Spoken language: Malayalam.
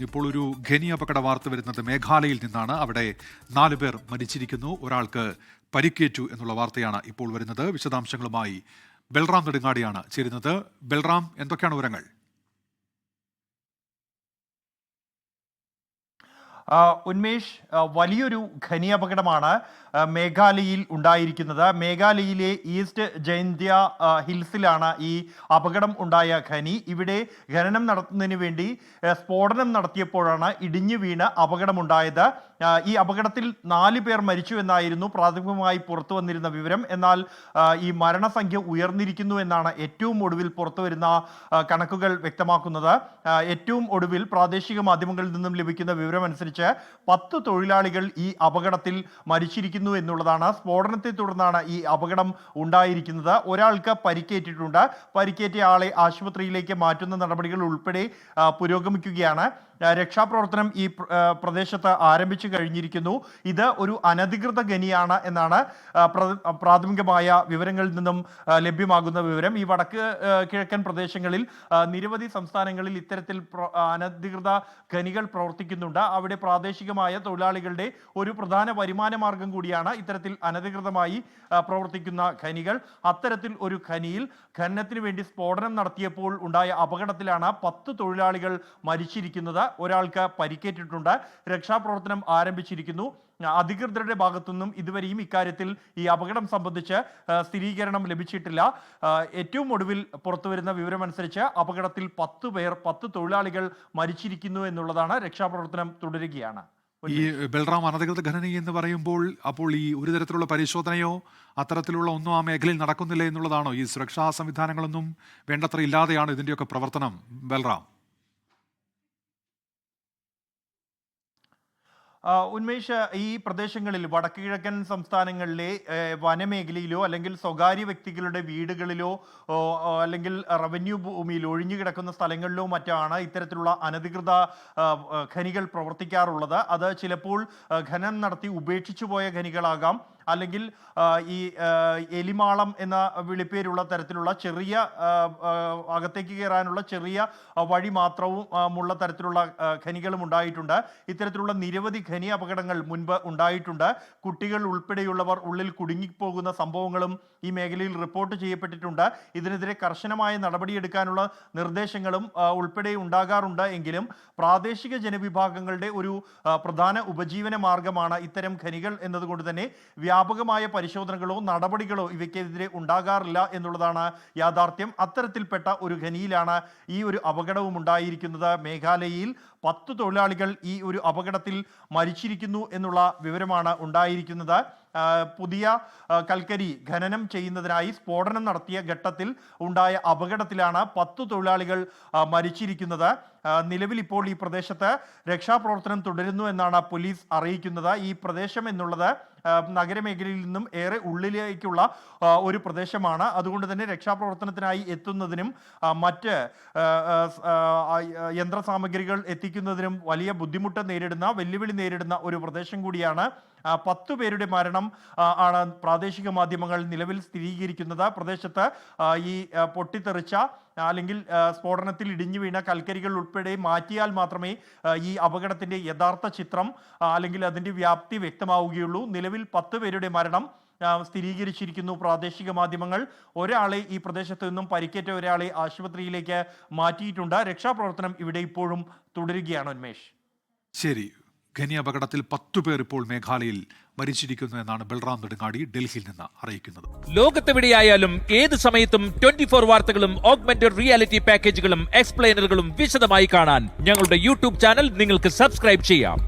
ഇപ്പോൾ ഒരു ഖനി അപകട വാർത്ത വരുന്നത് മേഘാലയയിൽ നിന്നാണ്. അവിടെ 4 പേർ മരിച്ചിരിക്കുന്നു, ഒരാൾക്ക് പരിക്കേറ്റു എന്നുള്ള വാർത്തയാണ് ഇപ്പോൾ വരുന്നത്. വിശദാംശങ്ങളുമായി ബൽറാം നെടുങ്ങാടിയാണ് ചേരുന്നത്. ബൽറാം, എന്തൊക്കെയാണ് വിവരങ്ങൾ? ഉന്മേഷ്, വലിയൊരു ഖനി അപകടമാണ് മേഘാലയയിൽ ഉണ്ടായിരിക്കുന്നത്. മേഘാലയയിലെ ഈസ്റ്റ് ജൈന്ത്യ ഹിൽസിലാണ് ഈ അപകടം ഉണ്ടായ ഖനി. ഇവിടെ ഖനനം നടത്തുന്നതിന് വേണ്ടി സ്ഫോടനം നടത്തിയപ്പോഴാണ് ഇടിഞ്ഞു വീണ് അപകടമുണ്ടായത്. ഈ അപകടത്തിൽ 4 പേർ മരിച്ചു എന്നായിരുന്നു പ്രാഥമികമായി പുറത്തു വന്നിരുന്ന വിവരം. എന്നാൽ ഈ മരണസംഖ്യ ഉയർന്നിരിക്കുന്നു എന്നാണ് ഏറ്റവും ഒടുവിൽ പുറത്തു വരുന്ന കണക്കുകൾ വ്യക്തമാക്കുന്നത്. ഏറ്റവും ഒടുവിൽ പ്രാദേശിക മാധ്യമങ്ങളിൽ നിന്നും ലഭിക്കുന്ന വിവരം അനുസരിച്ച് 10 തൊഴിലാളികൾ ഈ അപകടത്തിൽ മരിച്ചിരിക്കുന്നു എന്നുള്ളതാണ്. സ്ഫോടനത്തെ തുടർന്നാണ് ഈ അപകടം ഉണ്ടായിരിക്കുന്നത്. ഒരാൾക്ക് പരിക്കേറ്റിട്ടുണ്ട്. പരിക്കേറ്റ ആളെ ആശുപത്രിയിലേക്ക് മാറ്റുന്ന നടപടികൾ ഉൾപ്പെടെ പുരോഗമിക്കുകയാണ്. രക്ഷാപ്രവർത്തനം ഈ പ്രദേശത്ത് ആരംഭിച്ചു കഴിഞ്ഞിരിക്കുന്നു. ഇത് ഒരു അനധികൃത ഖനിയാണ് എന്നാണ് പ്രാഥമികമായ വിവരങ്ങളിൽ നിന്നും ലഭ്യമാകുന്ന വിവരം. ഈ വടക്ക് കിഴക്കൻ പ്രദേശങ്ങളിൽ നിരവധി സംസ്ഥാനങ്ങളിൽ ഇത്തരത്തിൽ അനധികൃത ഖനികൾ പ്രവർത്തിക്കുന്നുണ്ട്. അവിടെ പ്രാദേശികമായ തൊഴിലാളികളുടെ ഒരു പ്രധാന വരുമാന മാർഗം കൂടിയാണ് ഇത്തരത്തിൽ അനധികൃതമായി പ്രവർത്തിക്കുന്ന ഖനികൾ. അത്തരത്തിൽ ഒരു ഖനിയിൽ ഖനനത്തിന് വേണ്ടി സ്ഫോടനം നടത്തിയപ്പോൾ ഉണ്ടായ അപകടത്തിലാണ് 10 തൊഴിലാളികൾ മരിച്ചിരിക്കുന്നത്. ഒരാൾക്ക് പരിക്കേറ്റിട്ടുണ്ട്. രക്ഷാപ്രവർത്തനം ആരംഭിച്ചിരിക്കുന്നു. അധികൃതരുടെ ഭാഗത്തുനിന്നും ഇതുവരെയും ഇക്കാര്യത്തിൽ ഈ അപകടം സംബന്ധിച്ച് സ്ഥിരീകരണം ലഭിച്ചിട്ടില്ല. ഏറ്റവും ഒടുവിൽ പുറത്തുവരുന്ന വിവരമനുസരിച്ച് അപകടത്തിൽ 10 തൊഴിലാളികൾ മരിച്ചിരിക്കുന്നു എന്നുള്ളതാണ്. രക്ഷാപ്രവർത്തനം തുടരുകയാണ്. ഈ ബൽറാം, അനധികൃത ഖനനി എന്ന് പറയുമ്പോൾ അപ്പോൾ ഈ ഒരു തരത്തിലുള്ള പരിശോധനയോ അത്തരത്തിലുള്ള ഒന്നും ആ മേഖലയിൽ നടക്കുന്നില്ല എന്നുള്ളതാണോ? ഈ സുരക്ഷാ സംവിധാനങ്ങളൊന്നും വേണ്ടത്ര ഇല്ലാതെയാണ് ഇതിൻ്റെയൊക്കെ പ്രവർത്തനം, ബൽറാം? ഉന്മേഷ്, ഈ പ്രദേശങ്ങളിൽ വടക്ക് കിഴക്കൻ സംസ്ഥാനങ്ങളിലെ വനമേഖലയിലോ അല്ലെങ്കിൽ സ്വകാര്യ വ്യക്തികളുടെ വീടുകളിലോ അല്ലെങ്കിൽ റവന്യൂ ഭൂമിയിൽ ഒഴിഞ്ഞു കിടക്കുന്ന സ്ഥലങ്ങളിലോ മറ്റാണ് ഇത്തരത്തിലുള്ള അനധികൃത ഖനികൾ പ്രവർത്തിക്കാറുള്ളത്. അത് ചിലപ്പോൾ ഖനനം നടത്തി ഉപേക്ഷിച്ചു പോയ ഖനികളാകാം, അല്ലെങ്കിൽ ഈ എലിമാളം എന്ന വിളിപ്പേരുള്ള തരത്തിലുള്ള ചെറിയ അകത്തേക്ക് കയറാനുള്ള ചെറിയ വഴി മാത്രവും ഉള്ള തരത്തിലുള്ള ഖനികളും ഉണ്ടായിട്ടുണ്ട്. ഇത്തരത്തിലുള്ള നിരവധി ഖനി അപകടങ്ങൾ മുൻപ് ഉണ്ടായിട്ടുണ്ട്. കുട്ടികൾ ഉൾപ്പെടെയുള്ളവർ ഉള്ളിൽ കുടുങ്ങിപ്പോകുന്ന സംഭവങ്ങളും ഈ മേഖലയിൽ റിപ്പോർട്ട് ചെയ്യപ്പെട്ടിട്ടുണ്ട്. ഇതിനെതിരെ കർശനമായ നടപടിയെടുക്കാനുള്ള നിർദ്ദേശങ്ങളും ഉൾപ്പെടെ ഉണ്ടാകാറുണ്ട്. എങ്കിലും പ്രാദേശിക ജനവിഭാഗങ്ങളുടെ ഒരു പ്രധാന ഉപജീവന മാർഗമാണ് ഇത്തരം ഖനികൾ എന്നതുകൊണ്ട് തന്നെ വ്യാപകമായ പരിശോധനകളോ നടപടികളോ ഇവയ്ക്കെതിരെ ഉണ്ടാകാറില്ല എന്നുള്ളതാണ് യാഥാർത്ഥ്യം. അത്തരത്തിൽപ്പെട്ട ഒരു ഖനിയിലാണ് ഈ ഒരു അപകടവും ഉണ്ടായിരിക്കുന്നത്. മേഘാലയയിൽ 10 തൊഴിലാളികൾ ഈ ഒരു അപകടത്തിൽ മരിച്ചിരിക്കുന്നു എന്നുള്ള വിവരമാണ് ഉണ്ടായിരിക്കുന്നത്. പുതിയ കൽക്കരി ഖനനം ചെയ്യുന്നതിനായി സ്ഫോടനം നടത്തിയ ഘട്ടത്തിൽ ഉണ്ടായ അപകടത്തിലാണ് 10 തൊഴിലാളികൾ മരിച്ചിരിക്കുന്നത്. നിലവിൽ ഇപ്പോൾ ഈ പ്രദേശത്ത് രക്ഷാപ്രവർത്തനം തുടരുന്നു എന്നാണ് പോലീസ് അറിയിക്കുന്നത്. ഈ പ്രദേശം എന്നുള്ളത് നഗരമേഖലയിൽ നിന്നും ഏറെ ഉള്ളിലേക്കുള്ള ഒരു പ്രദേശമാണ്. അതുകൊണ്ട് തന്നെ രക്ഷാപ്രവർത്തനത്തിനായി എത്തുന്നതിനും മറ്റ് യന്ത്രസാമഗ്രികൾ എത്തിക്കുന്നതിനും വലിയ ബുദ്ധിമുട്ട് നേരിടുന്ന, വെല്ലുവിളി നേരിടുന്ന ഒരു പ്രദേശം കൂടിയാണ്. 10 പേരുടെ മരണം ആണ് പ്രാദേശിക മാധ്യമങ്ങൾ നിലവിൽ സ്ഥിരീകരിക്കുന്നത്. പ്രദേശത്ത് ഈ പൊട്ടിത്തെറിച്ച അല്ലെങ്കിൽ സ്ഫോടനത്തിൽ ഇടിഞ്ഞു വീണ കൽക്കരികൾ ഉൾപ്പെടെ മാറ്റിയാൽ മാത്രമേ ഈ അപകടത്തിന്റെ യഥാർത്ഥ ചിത്രം അല്ലെങ്കിൽ അതിന്റെ വ്യാപ്തി വ്യക്തമാവുകയുള്ളൂ. നിലവിൽ 10 പേരുടെ മരണം സ്ഥിരീകരിച്ചിരിക്കുന്നു പ്രാദേശിക മാധ്യമങ്ങൾ. ഒരാളെ ഈ പ്രദേശത്ത് നിന്നും പരിക്കേറ്റ ഒരാളെ ആശുപത്രിയിലേക്ക് മാറ്റിയിട്ടുണ്ട്. രക്ഷാപ്രവർത്തനം ഇവിടെ ഇപ്പോഴും തുടരുകയാണ്. ഉന്മേഷ്, ശരി. ഖനി അപകടത്തിൽ 10 പേർ ഇപ്പോൾ മേഘാലയയിൽ മരിച്ചിരിക്കുന്നു എന്നാണ് ബൽറാം നെടുങ്ങാടി ഡൽഹിയിൽ നിന്ന് അറിയിക്കുന്നത്. ലോകത്തെവിടെയായാലും ഏത് സമയത്തും 24 വാർത്തകളും ഓഗ്മെന്റഡ് റിയാലിറ്റി പാക്കേജുകളും എക്സ്പ്ലെയിനറുകളും വിശദമായി കാണാൻ ഞങ്ങളുടെ യൂട്യൂബ് ചാനൽ നിങ്ങൾക്ക് സബ്സ്ക്രൈബ് ചെയ്യാം.